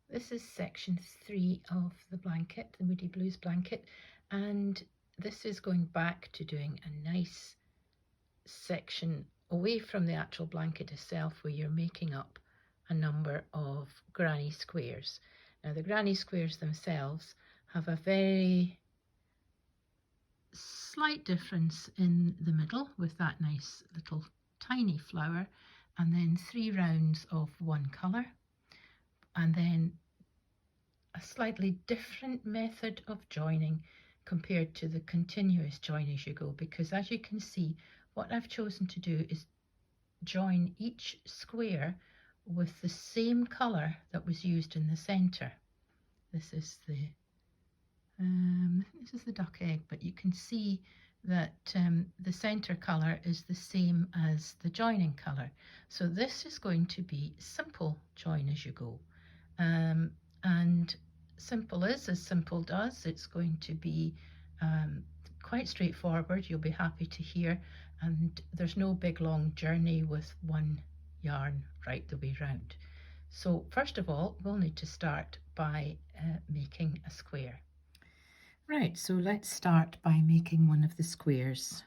This is section 3 of the blanket, the Moody Blues blanket, and this is going back to doing a nice section away from the actual blanket itself, where you're making up a number of granny squares. Now the granny squares themselves have a very slight difference in the middle with that nice little tiny flower, and then 3 rounds of one colour, and then a slightly different method of joining compared to the continuous join as you go, because as you can see, what I've chosen to do is join each square with the same colour that was used in the centre. This is the duck egg, but you can see that the centre colour is the same as the joining colour. So this is going to be simple join as you go. And simple is as simple does. It's going to be quite straightforward, you'll be happy to hear, and there's no big long journey with one yarn right the way round. So first of all, we'll need to start by making a square. Right, so let's start by making one of the squares.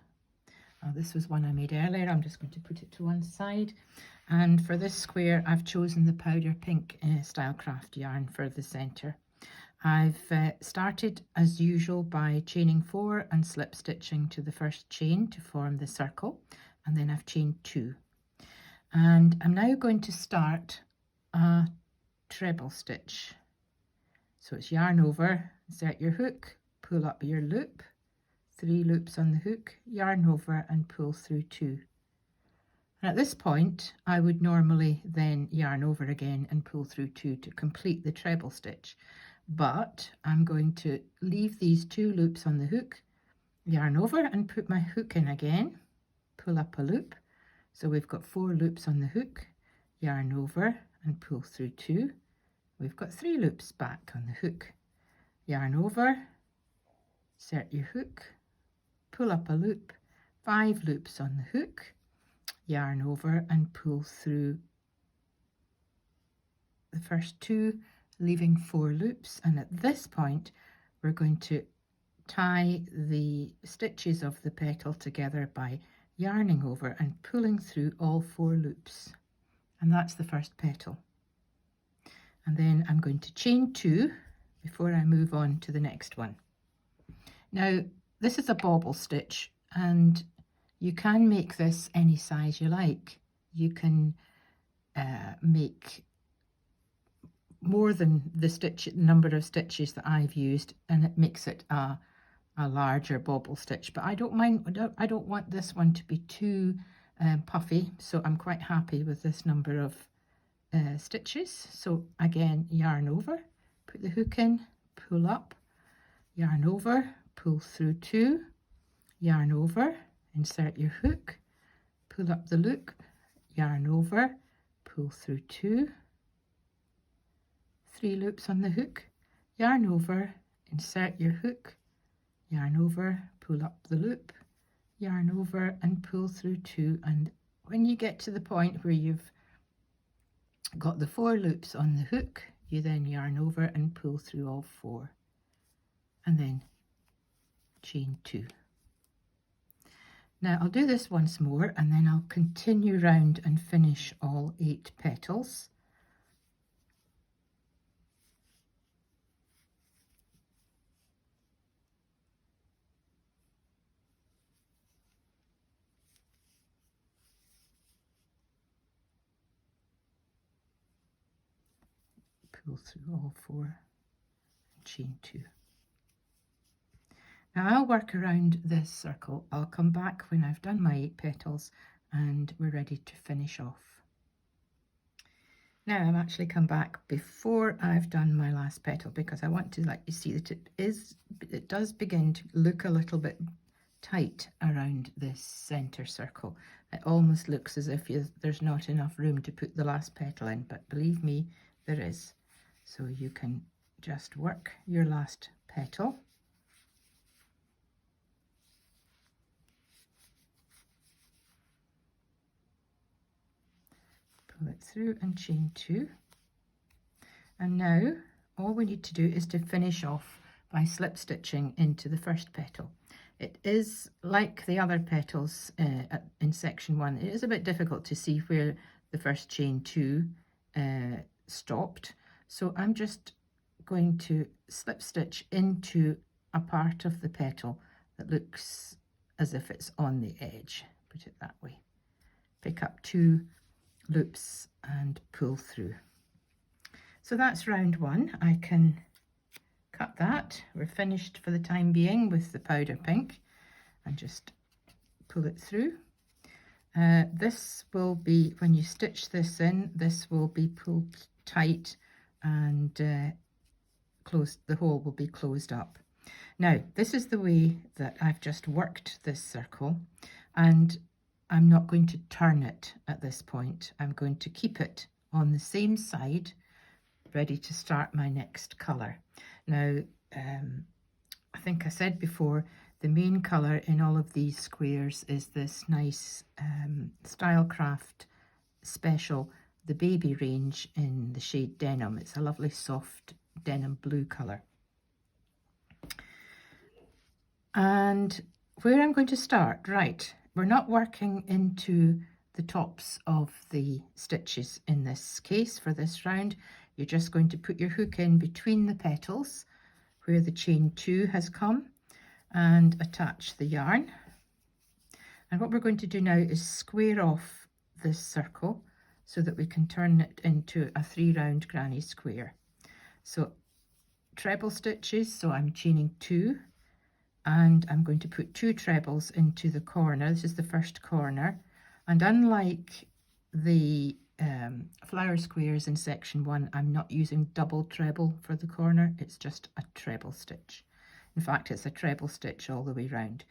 This was one I made earlier. I'm just going to put it to one side. And for this square, I've chosen the powder pink Stylecraft yarn for the centre. I've started as usual by chaining 4 and slip stitching to the first chain to form the circle, and then I've chained 2. And I'm now going to start a treble stitch. So it's yarn over, insert your hook, pull up your loop, 3 loops on the hook, yarn over and pull through 2. And at this point I would normally then yarn over again and pull through 2 to complete the treble stitch, but I'm going to leave these 2 loops on the hook, yarn over and put my hook in again, pull up a loop. So we've got 4 loops on the hook, yarn over and pull through 2. We've got 3 loops back on the hook, yarn over, insert your hook, pull up a loop, 5 loops on the hook, yarn over and pull through the first 2, leaving 4 loops. And at this point we're going to tie the stitches of the petal together by yarning over and pulling through all 4 loops, and that's the first petal. And then I'm going to chain 2 before I move on to the next one. Now this is a bobble stitch, and you can make this any size you like. You can make more than the number of stitches that I've used, and it makes it a larger bobble stitch, but I don't mind. I don't want this one to be too puffy, so I'm quite happy with this number of stitches. So again, yarn over, put the hook in, pull up, yarn over, pull through 2, yarn over, insert your hook, pull up the loop, yarn over, pull through 2, 3 loops on the hook, yarn over, insert your hook, yarn over, pull up the loop, yarn over and pull through 2. And when you get to the point where you've got the 4 loops on the hook, you then yarn over and pull through all 4, and then chain 2. Now I'll do this once more, and then I'll continue round and finish all 8 petals. Pull through all 4 and chain 2. Now I'll work around this circle. I'll come back when I've done my 8 petals and we're ready to finish off. Now I've actually come back before I've done my last petal, because I want to let you see that it does begin to look a little bit tight around this center circle. It almost looks as if there's not enough room to put the last petal in, but believe me, there is. So you can just work your last petal. Pull it through and chain 2. And now all we need to do is to finish off by slip stitching into the first petal. It is like the other petals in section 1. It is a bit difficult to see where the first chain 2 stopped. So I'm just going to slip stitch into a part of the petal that looks as if it's on the edge. Put it that way. Pick up 2 loops and pull through. So that's round 1. I can cut that. We're finished for the time being with the powder pink, and just pull it through. This will be, when you stitch this in, this will be pulled tight and the hole will be closed up. Now, this is the way that I've just worked this circle, and I'm not going to turn it at this point. I'm going to keep it on the same side, ready to start my next colour. Now, I think I said before, the main colour in all of these squares is this nice Stylecraft Special, the baby range in the shade Denim. It's a lovely soft denim blue colour. And where I'm going to start, right, we're not working into the tops of the stitches in this case for this round. You're just going to put your hook in between the petals where the chain 2 has come and attach the yarn. And what we're going to do now is square off this circle so that we can turn it into a 3 round granny square. So treble stitches, so I'm chaining 2, and I'm going to put 2 trebles into the corner. This is the first corner, and unlike the flower squares in section 1, I'm not using double treble for the corner, it's just a treble stitch. In fact, it's a treble stitch all the way round.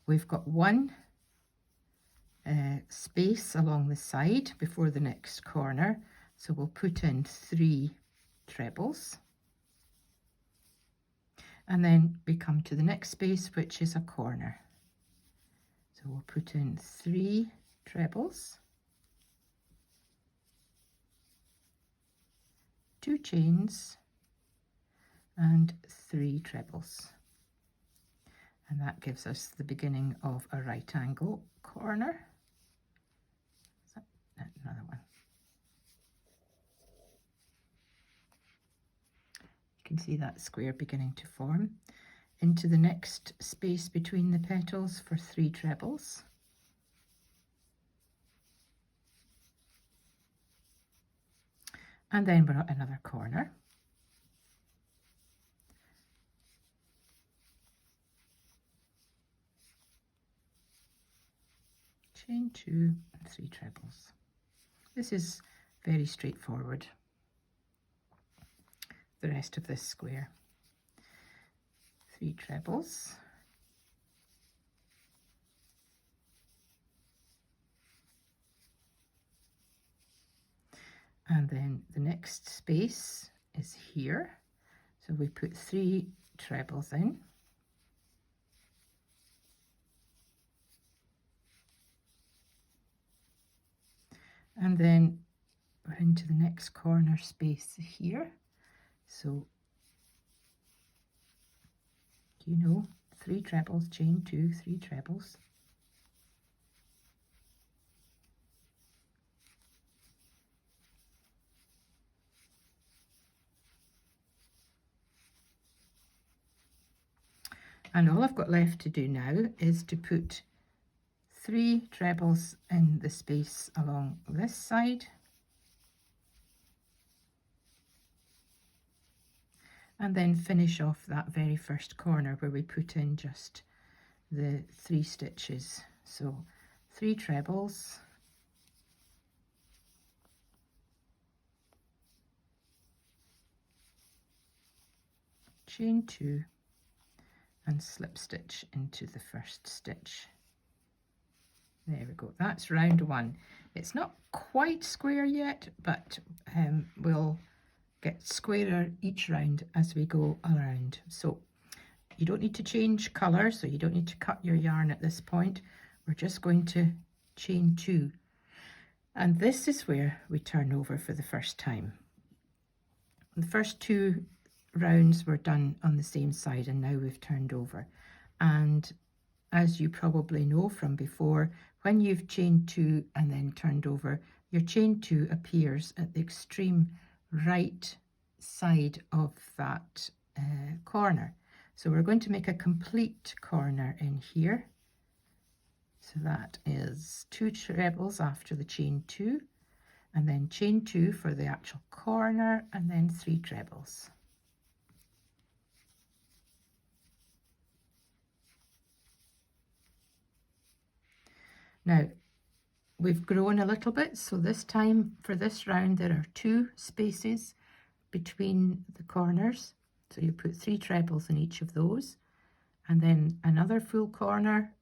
We've got 1 space along the side before the next corner, so we'll put in 3 trebles. And then we come to the next space, which is a corner. So we'll put in 3 trebles, 2 chains, and 3 trebles. And that gives us the beginning of a right angle corner. Another one. You can see that square beginning to form. Into the next space between the petals for 3 trebles. And then we're at another corner. Chain 2 and 3 trebles. This is very straightforward. The rest of this square. 3 trebles. And then the next space is here. So we put 3 trebles in. And then we're into the next corner space here. So, 3 trebles, chain 2, 3 trebles. And all I've got left to do now is to put 3 trebles in the space along this side, and then finish off that very first corner where we put in just the 3 stitches. So 3 trebles, chain 2, and slip stitch into the first stitch. There we go, that's round 1. It's not quite square yet, but we'll get squarer each round as we go around. So you don't need to change colour, so you don't need to cut your yarn at this point. We're just going to chain 2. And this is where we turn over for the first time. the first two rounds were done on the same side, and now we've turned over. And as you probably know from before, when you've chained 2 and then turned over, your chain 2 appears at the extreme right side of that corner. So we're going to make a complete corner in here. So that is 2 trebles after the chain 2, and then chain 2 for the actual corner, and then 3 trebles. Now, we've grown a little bit, so this time for this round there are 2 spaces between the corners. So you put 3 trebles in each of those, and then another full corner,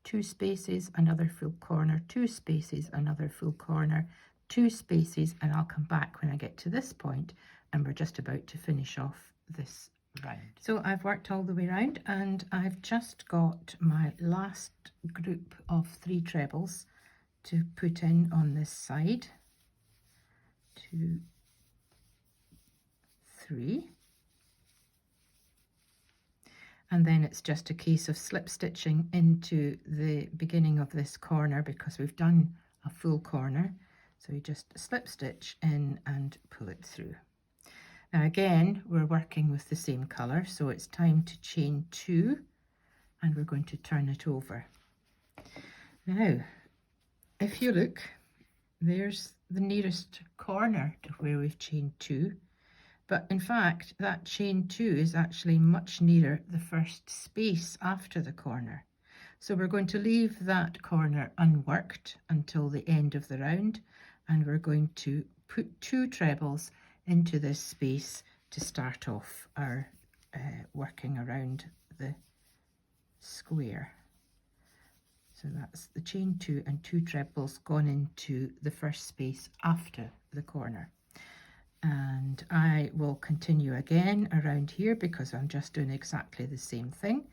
2 spaces, another full corner, 2 spaces, another full corner, 2 spaces, and I'll come back when I get to this point, and we're just about to finish off this round. So I've worked all the way around, and I've just got my last group of 3 trebles to put in on this side. 2, 3. And then it's just a case of slip stitching into the beginning of this corner because we've done a full corner. So you just slip stitch in and pull it through. Now again, we're working with the same colour, so it's time to chain 2, and we're going to turn it over. Now, if you look, there's the nearest corner to where we've chained 2. But in fact, that chain 2 is actually much nearer the first space after the corner. So we're going to leave that corner unworked until the end of the round, and we're going to put 2 trebles into this space to start off our working around the square. So that's the chain 2 and 2 trebles gone into the first space after the corner. And I will continue again around here because I'm just doing exactly the same thing.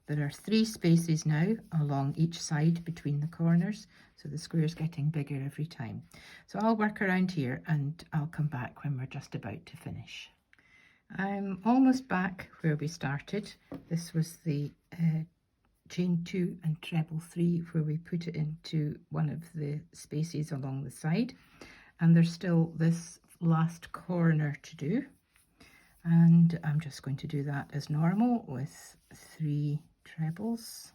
There are 3 spaces now along each side between the corners, so the square is getting bigger every time. So I'll work around here and I'll come back when we're just about to finish. I'm almost back where we started. This was the chain 2 and treble 3 where we put it into one of the spaces along the side, and there's still this last corner to do, and I'm just going to do that as normal with 3 trebles,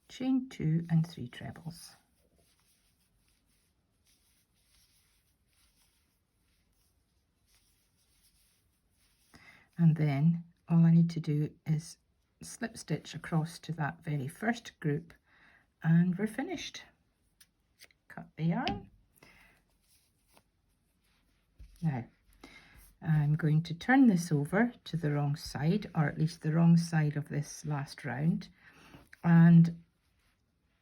chain 2 and 3 trebles. And then all I need to do is slip stitch across to that very first group, and we're finished. Cut the yarn. Now I'm going to turn this over to the wrong side, or at least the wrong side of this last round, and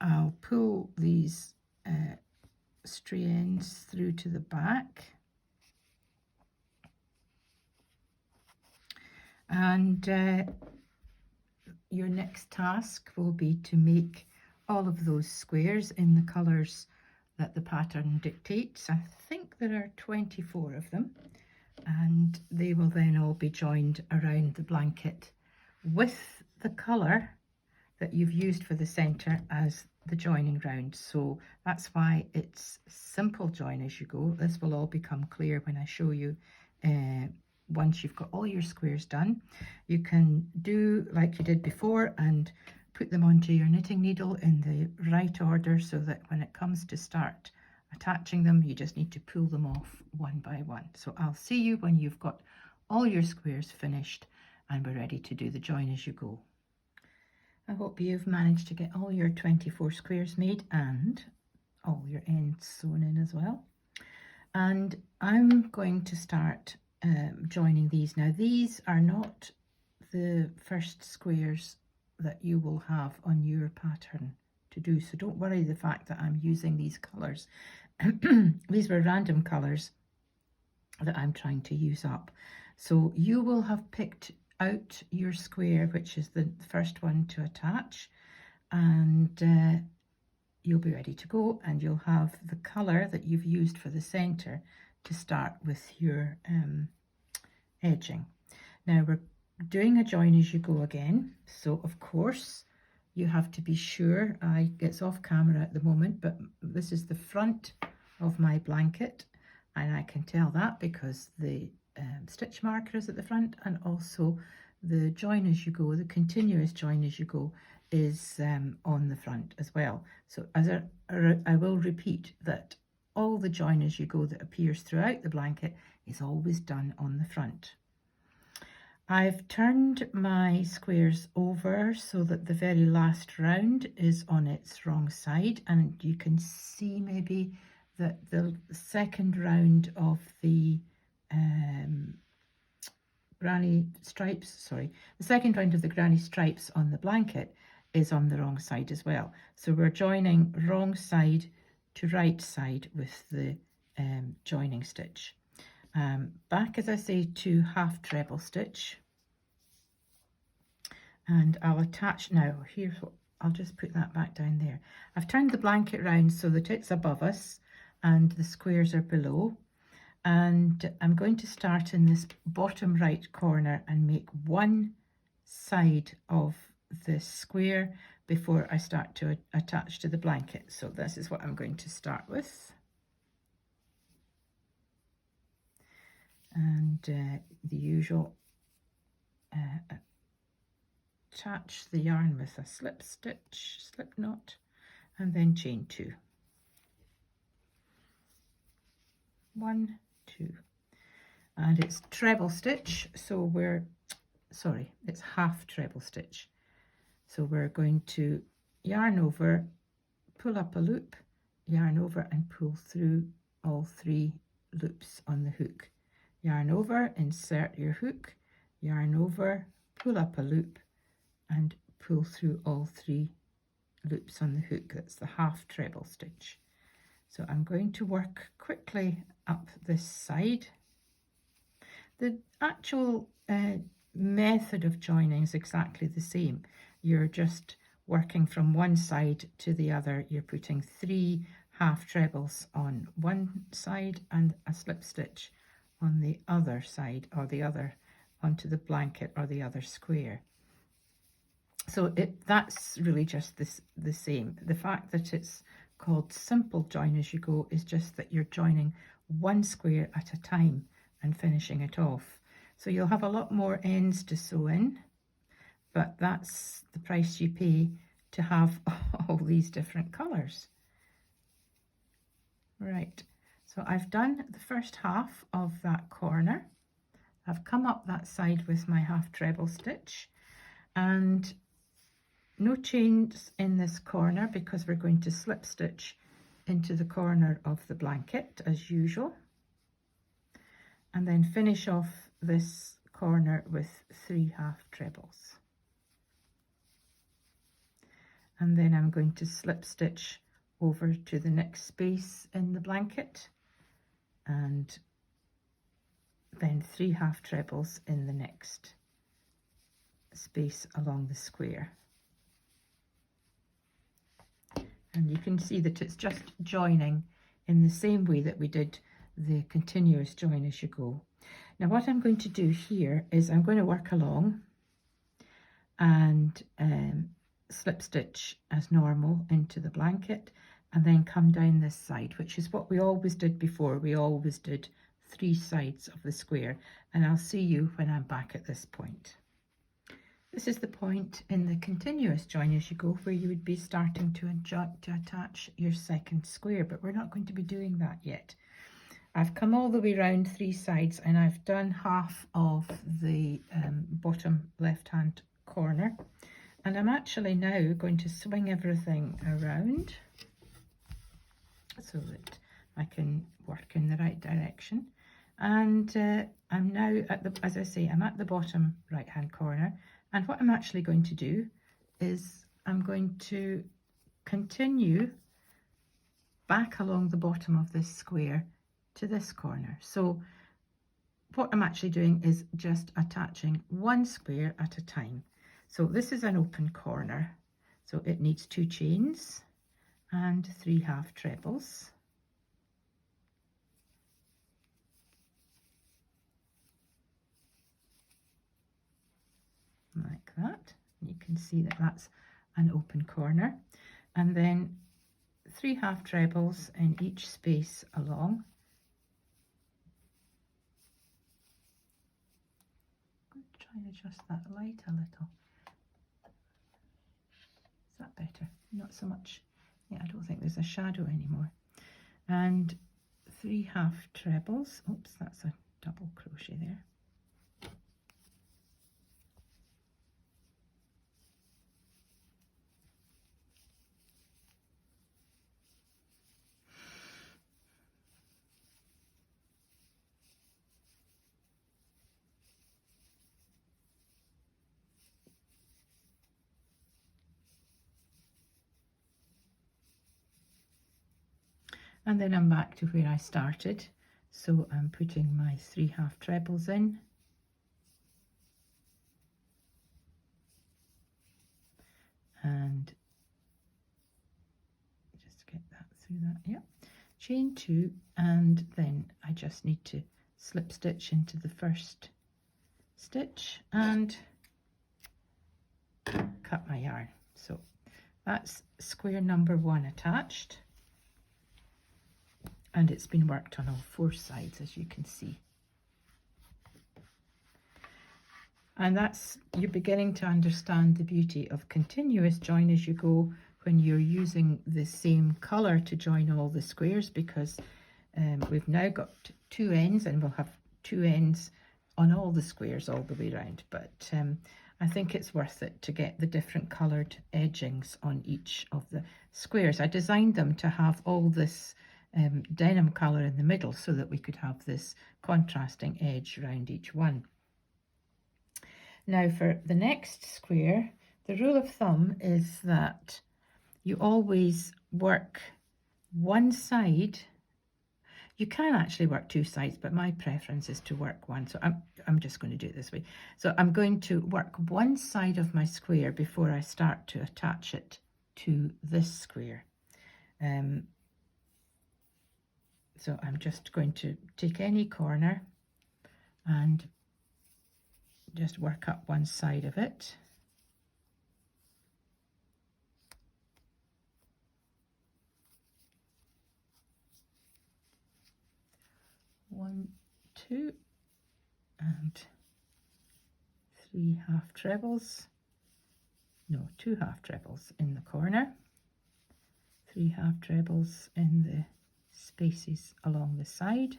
I'll pull these stray ends through to the back, and your next task will be to make all of those squares in the colours that the pattern dictates. I think there are 24 of them, and they will then all be joined around the blanket with the colour that you've used for the centre as the joining round. So that's why it's simple join as you go. This will all become clear when I show you. Once you've got all your squares done, you can do like you did before and put them onto your knitting needle in the right order, so that when it comes to start attaching them, you just need to pull them off one by one. So I'll see you when you've got all your squares finished and we're ready to do the join as you go. I hope you've managed to get all your 24 squares made and all your ends sewn in as well. And I'm going to start joining these. Now these are not the first squares that you will have on your pattern to do, so don't worry the fact that I'm using these colours. These were random colours that I'm trying to use up. So you will have picked out your square, which is the first one to attach, and you'll be ready to go, and you'll have the colour that you've used for the centre to start with your edging. Now we're doing a join as you go again, so of course you have to be sure. It's off camera at the moment, but this is the front of my blanket, and I can tell that because the stitch marker is at the front, and also the join as you go, the continuous join as you go, is on the front as well. So as I will repeat that all the join as you go that appears throughout the blanket is always done on the front. I've turned my squares over so that the very last round is on its wrong side, and you can see maybe that the second round of the granny stripes, the second round of the granny stripes on the blanket is on the wrong side as well. So we're joining wrong side to right side with the joining stitch. Back, as I say, to half treble stitch, and I'll attach now. Here's what I'll just put that back down there. I've turned the blanket round so that it's above us and the squares are below, and I'm going to start in this bottom right corner and make one side of this square before I start to attach to the blanket. So this is what I'm going to start with. And the usual, attach the yarn with a slip knot, and then chain 2. 1, 2, and it's treble stitch, so it's half treble stitch. So we're going to yarn over, pull up a loop, yarn over and pull through all 3 loops on the hook. Yarn over, insert your hook, yarn over, pull up a loop and pull through all 3 loops on the hook. That's the half treble stitch. So I'm going to work quickly up this side. The actual method of joining is exactly the same. You're just working from one side to the other. You're putting 3 half trebles on one side and a slip stitch on the other side, or the other onto the blanket or the other square. So that's really just the same. The fact that it's called simple join as you go is just that you're joining one square at a time and finishing it off. So you'll have a lot more ends to sew in, but that's the price you pay to have all these different colours. Right, so I've done the first half of that corner. I've come up that side with my half treble stitch, and no chains in this corner because we're going to slip stitch into the corner of the blanket as usual, and then finish off this corner with 3 half trebles. And then I'm going to slip stitch over to the next space in the blanket, and then 3 half trebles in the next space along the square. And you can see that it's just joining in the same way that we did the continuous join as you go. Now what I'm going to do here is I'm going to work along and slip stitch as normal into the blanket, and then come down this side, which is what we always did before. We always did 3 sides of the square, and I'll see you when I'm back at this point. This is the point in the continuous join as you go where you would be starting to attach your second square, but we're not going to be doing that yet. I've come all the way around 3 sides, and I've done half of the bottom left hand corner, and I'm actually now going to swing everything around so that I can work in the right direction. And I'm now as I say, I'm at the bottom right hand corner, and what I'm actually going to do is I'm going to continue back along the bottom of this square to this corner. So what I'm actually doing is just attaching one square at a time. So this is an open corner, so it needs 2 chains, and 3 half trebles. Like that. You can see that that's an open corner. And then 3 half trebles in each space along. Try and adjust that light a little. Is that better? Not so much. Yeah, I don't think there's a shadow anymore. And 3 half trebles. Oops, that's a double crochet there. And then I'm back to where I started. So I'm putting my 3 half trebles in. And just get that through that, yeah. Chain 2, and then I just need to slip stitch into the first stitch and cut my yarn. So that's square number 1 attached. And it's been worked on all 4 sides, as you can see. And that's, you're beginning to understand the beauty of continuous join as you go when you're using the same colour to join all the squares, because we've now got 2 ends and we'll have 2 ends on all the squares all the way around. But I think it's worth it to get the different coloured edgings on each of the squares. I designed them to have all this denim colour in the middle so that we could have this contrasting edge around each one. Now for the next square, the rule of thumb is that you always work one side. You can actually work 2 sides, but my preference is to work one. So I'm just going to do it this way. So I'm going to work one side of my square before I start to attach it to this square. So I'm just going to take any corner and just work up one side of it. One, 2, and 3 half trebles. No, 2 half trebles in the corner. 3 half trebles in the spaces along the side.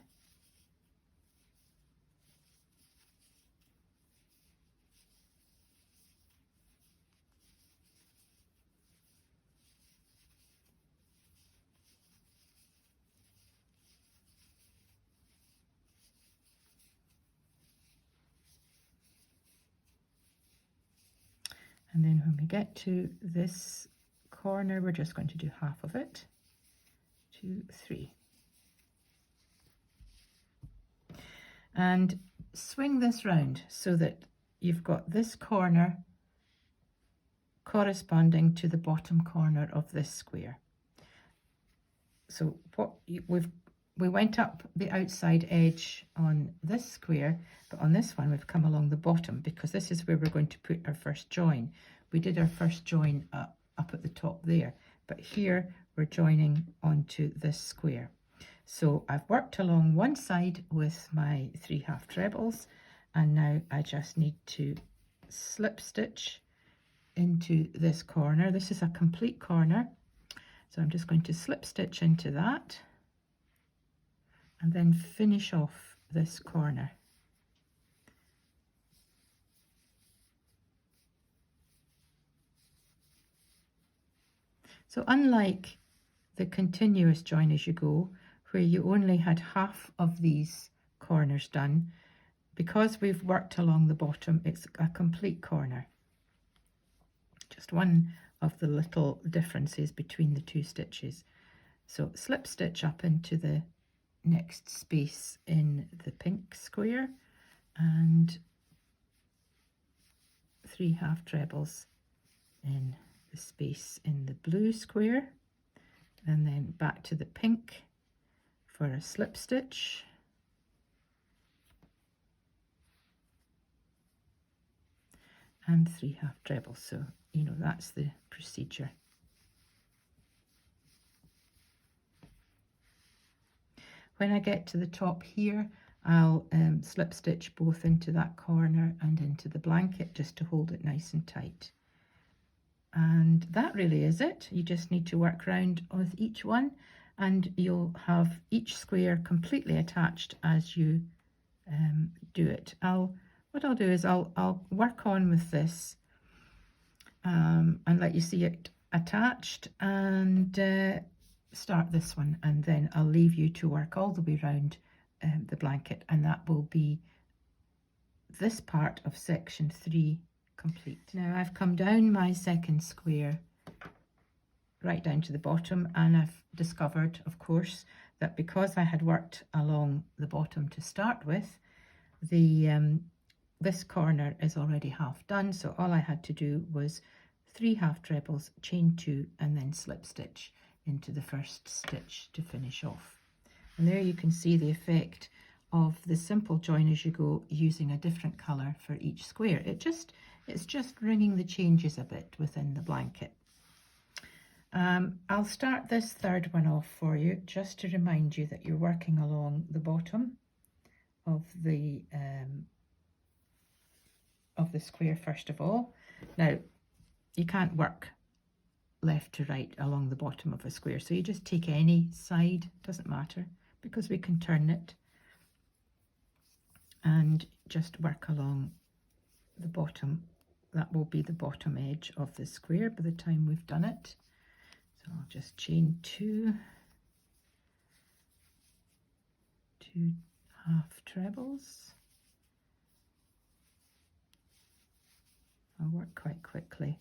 And then when we get to this corner, we're just going to do half of it. 2, 3. And swing this round so that you've got this corner corresponding to the bottom corner of this square. So we went up the outside edge on this square, but on this one we've come along the bottom because this is where we're going to put our first join. We did our first join up at the top there, but here we're joining onto this square. So I've worked along one side with my 3 half trebles, and now I just need to slip stitch into this corner. This is a complete corner, so I'm just going to slip stitch into that and then finish off this corner. So unlike the continuous join as you go, where you only had half of these corners done, because we've worked along the bottom, it's a complete corner. Just one of the little differences between the 2 stitches. So slip stitch up into the next space in the pink square and 3 half trebles in the space in the blue square, and then back to the pink for a slip stitch. And 3 half trebles, so you know that's the procedure. When I get to the top here, I'll slip stitch both into that corner and into the blanket just to hold it nice and tight. And that really is it. You just need to work around with each one and you'll have each square completely attached as you do it. What I'll do is I'll work on with this and let you see it attached, and start this one, and then I'll leave you to work all the way around the blanket, and that will be this part of section 3 complete. Now I've come down my second square right down to the bottom, and I've discovered, of course, that because I had worked along the bottom to start with, this corner is already half done, so all I had to do was 3 half trebles, chain 2, and then slip stitch into the first stitch to finish off. And there you can see the effect of the simple join as you go using a different colour for each square. It's just bringing the changes a bit within the blanket. I'll start this third one off for you just to remind you that you're working along the bottom of the square first of all. Now you can't work left to right along the bottom of a square, so you just take any side, doesn't matter, because we can turn it, and just work along the bottom. That will be the bottom edge of the square by the time we've done it. So I'll just chain 2 half trebles. I'll work quite quickly.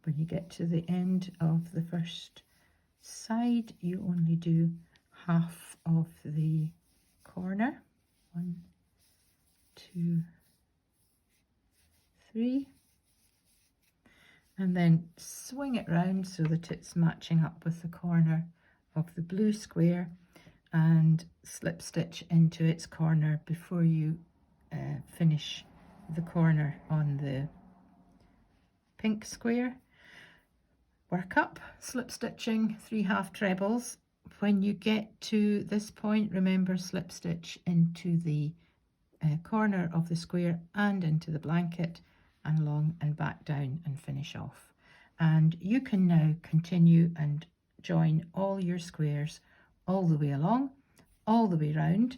When you get to the end of the first side, you only do half of the corner. 1, 2, 3, and then swing it round so that it's matching up with the corner of the blue square, and slip stitch into its corner before you finish the corner on the pink square. Work up, slip stitching 3 half trebles. When you get to this point, remember, slip stitch into the corner of the square and into the blanket, and along and back down and finish off. And you can now continue and join all your squares all the way along, all the way round,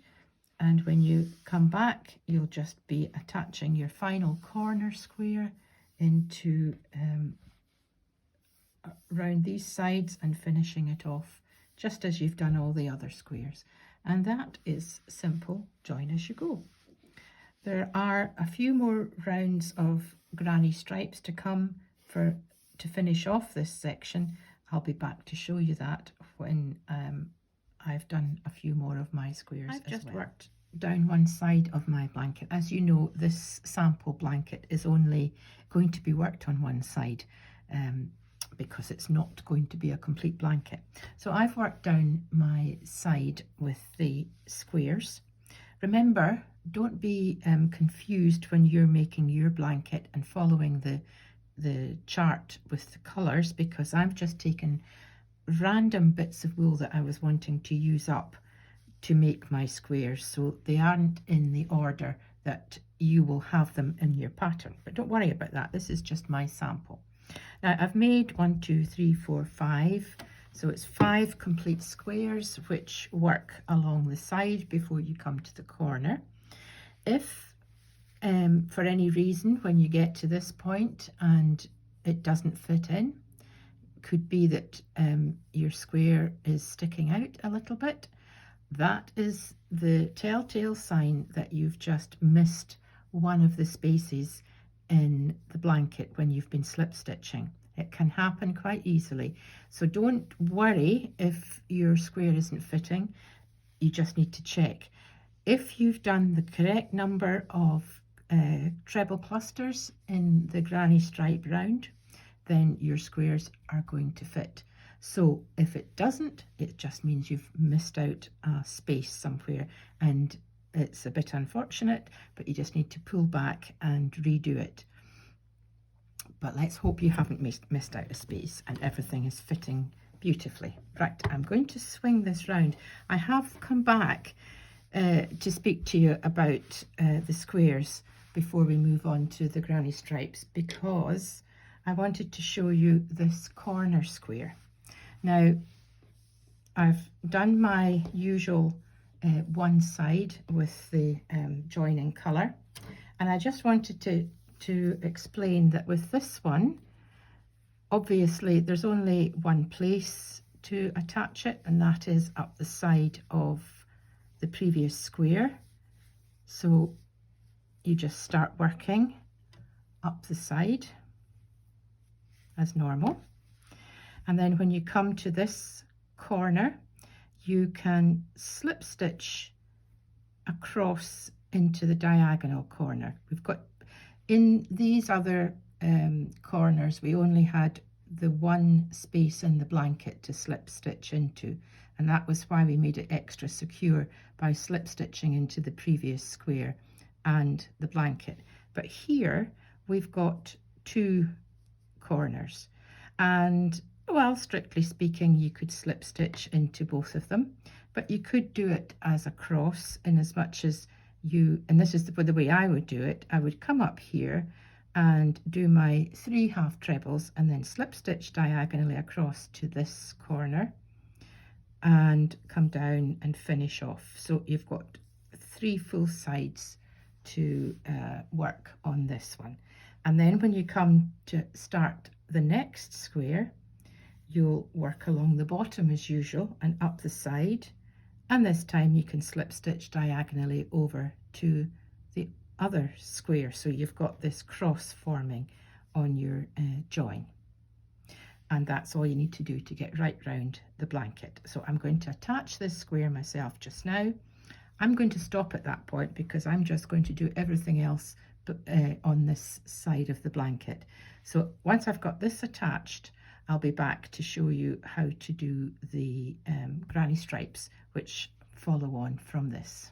and when you come back you'll just be attaching your final corner square into round these sides and finishing it off just as you've done all the other squares. And that is simple join as you go. There are a few more rounds of granny stripes to come to finish off this section. I'll be back to show you that when I've done a few more of my squares. I've just worked down one side of my blanket. As you know, this sample blanket is only going to be worked on one side because it's not going to be a complete blanket. So I've worked down my side with the squares. Remember, don't be confused when you're making your blanket and following the chart with the colours, because I've just taken random bits of wool that I was wanting to use up to make my squares, so they aren't in the order that you will have them in your pattern. But don't worry about that, this is just my sample. Now I've made 1, 2, 3, 4, 5, so it's 5 complete squares which work along the side before you come to the corner. If for any reason when you get to this point and it doesn't fit in, could be that your square is sticking out a little bit, that is the telltale sign that you've just missed one of the spaces in the blanket when you've been slip stitching. It can happen quite easily. So don't worry if your square isn't fitting. You just need to check. If you've done the correct number of treble clusters in the granny stripe round, then your squares are going to fit. So if it doesn't, it just means you've missed out a space somewhere, and it's a bit unfortunate, but you just need to pull back and redo it. But let's hope you haven't missed out a space and everything is fitting beautifully. Right, I'm going to swing this round. I have come back to speak to you about the squares before we move on to the granny stripes, because I wanted to show you this corner square. Now, I've done my usual one side with the joining colour, and I just wanted to explain that with this one, obviously there's only one place to attach it, and that is up the side of the previous square. So you just start working up the side as normal, and then when you come to this corner, you can slip stitch across into the diagonal corner. We've got in these other corners, we only had the one space in the blanket to slip stitch into, and that was why we made it extra secure by slip stitching into the previous square and the blanket. But here we've got two corners, and well, strictly speaking, you could slip stitch into both of them, but you could do it as a cross in as much as you, and this is the way I would do it, I would come up here and do my 3 half trebles and then slip stitch diagonally across to this corner and come down and finish off. So you've got 3 full sides to work on this one. And then when you come to start the next square, you'll work along the bottom as usual and up the side, and this time you can slip stitch diagonally over to the other square, so you've got this cross forming on your join. And that's all you need to do to get right round the blanket. So I'm going to attach this square myself just now. I'm going to stop at that point because I'm just going to do everything else on this side of the blanket. So once I've got this attached, I'll be back to show you how to do the granny stripes, which follow on from this.